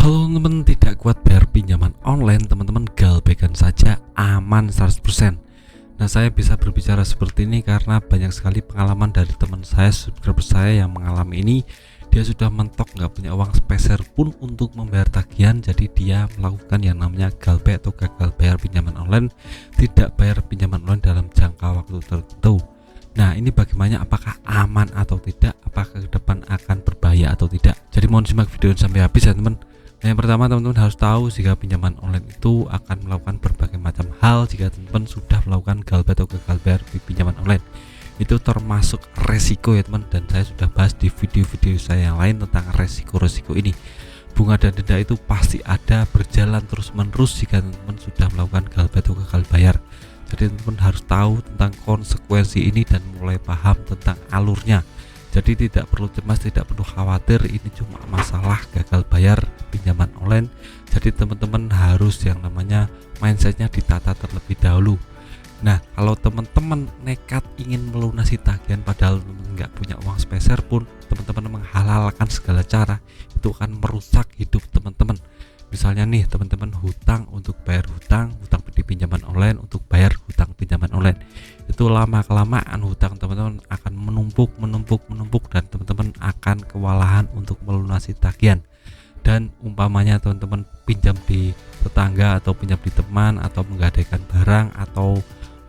Halo teman-teman, tidak kuat bayar pinjaman online, teman-teman galbaikan saja, aman 100%. Nah, saya bisa berbicara seperti ini karena banyak sekali pengalaman dari teman saya, subscriber saya yang mengalami ini. Dia sudah mentok, nggak punya uang sepeser pun untuk membayar tagihan, jadi dia melakukan yang namanya galbek atau gagal bayar pinjaman online, tidak bayar pinjaman online dalam jangka waktu tertentu. Nah, ini bagaimana, apakah aman atau tidak, apakah ke depan akan berbahaya atau tidak. Jadi mohon simak video sampai habis ya teman. Nah, yang pertama teman-teman harus tahu jika pinjaman online itu akan melakukan berbagai macam hal. Jika teman-teman sudah melakukan galbek atau gagal bayar pinjaman online, itu termasuk resiko ya teman, dan saya sudah bahas di video-video saya yang lain tentang resiko-resiko ini. Bunga dan denda itu pasti ada, berjalan terus-menerus jika teman-teman sudah melakukan galbek atau gagal bayar. Jadi teman-teman harus tahu tentang konsekuensi ini dan mulai paham tentang alurnya. Jadi tidak perlu cemas, tidak perlu khawatir, ini cuma masalah gagal bayar pinjaman online. Jadi teman-teman harus yang namanya mindsetnya ditata terlebih dahulu. Nah, kalau teman-teman nekat ingin melunasi tagihan padahal teman nggak punya uang sepeser pun, teman-teman menghalalkan segala cara, itu akan merusak hidup teman-teman. Misalnya nih, teman-teman hutang untuk bayar hutang di pinjaman online, untuk bayar hutang pinjaman online, itu lama kelamaan hutang teman-teman akan menumpuk dan teman-teman akan kewalahan untuk melunasi tagihan. Dan umpamanya teman-teman pinjam di tetangga atau pinjam di teman atau menggadaikan barang atau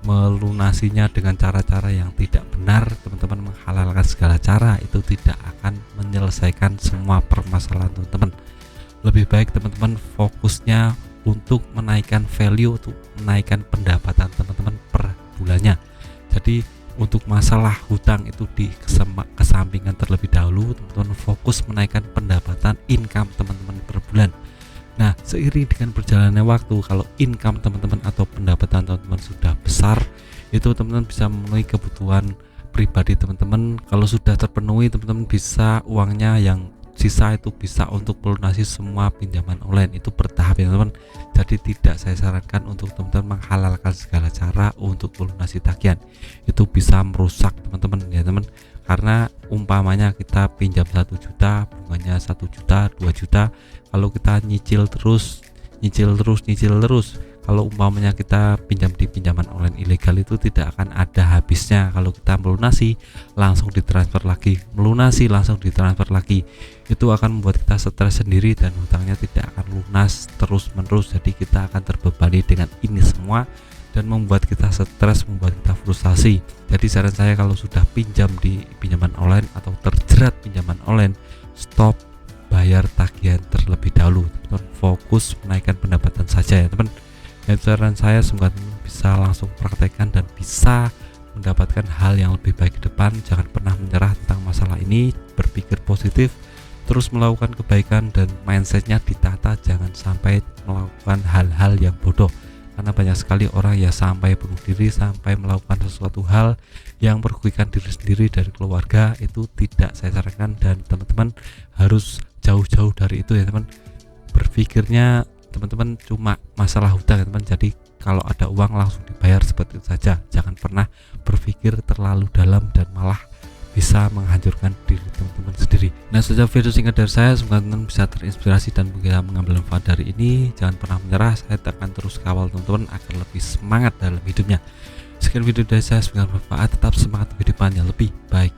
melunasinya dengan cara-cara yang tidak benar, teman-teman menghalalkan segala cara, itu tidak akan menyelesaikan semua permasalahan teman-teman. Lebih baik teman-teman fokusnya untuk menaikkan value, untuk menaikkan pendapatan teman-teman per bulannya. Jadi untuk masalah hutang itu kesampingkan terlebih dahulu, teman-teman fokus menaikkan pendapatan, income teman-teman per bulan. Nah, seiring dengan berjalannya waktu, kalau income teman-teman atau pendapatan teman-teman sudah besar, itu teman-teman bisa memenuhi kebutuhan pribadi teman-teman. Kalau sudah terpenuhi, teman-teman bisa uangnya yang sisa itu bisa untuk melunasi semua pinjaman online. Itu bertahap ya teman-teman. Jadi tidak saya sarankan untuk teman-teman menghalalkan segala cara untuk melunasi tagihan. Itu bisa merusak teman-teman ya teman. Karena umpamanya kita pinjam 1 juta, bunganya 1 juta, 2 juta. Kalau kita nyicil terus, kalau umpamanya kita pinjam di pinjaman online ilegal, itu tidak akan ada habisnya. Kalau kita melunasi langsung ditransfer lagi, melunasi langsung ditransfer lagi, itu akan membuat kita stres sendiri dan hutangnya tidak akan lunas terus menerus. Jadi kita akan terbebani dengan ini semua dan membuat kita stres, membuat kita frustasi. Jadi saran saya, kalau sudah pinjam di pinjaman online atau terjerat pinjaman online, stop bayar tagihan terlebih dahulu, teman. Fokus menaikkan pendapatan saja ya teman. Dan saran saya, semoga teman bisa langsung praktekkan dan bisa mendapatkan hal yang lebih baik ke depan. Jangan pernah menyerah tentang masalah ini, berpikir positif, terus melakukan kebaikan dan mindsetnya ditata. Jangan sampai melakukan hal-hal yang bodoh, karena banyak sekali orang yang sampai bunuh diri, sampai melakukan sesuatu hal yang merugikan diri sendiri dan keluarga. Itu tidak saya sarankan, dan teman-teman harus jauh-jauh dari itu ya teman. Berpikirnya teman-teman cuma masalah hutang ya teman. Jadi kalau ada uang langsung dibayar seperti itu saja. Jangan pernah berpikir terlalu dalam dan malah bisa menghancurkan diri teman-teman sendiri. Nah, sejak video singkat dari saya, semoga teman-teman bisa terinspirasi dan bisa mengambil manfaat dari ini. Jangan pernah menyerah, saya akan terus kawal teman-teman agar lebih semangat dalam hidupnya. Sekian video dari saya, semoga bermanfaat. Tetap semangat, kehidupannya lebih baik.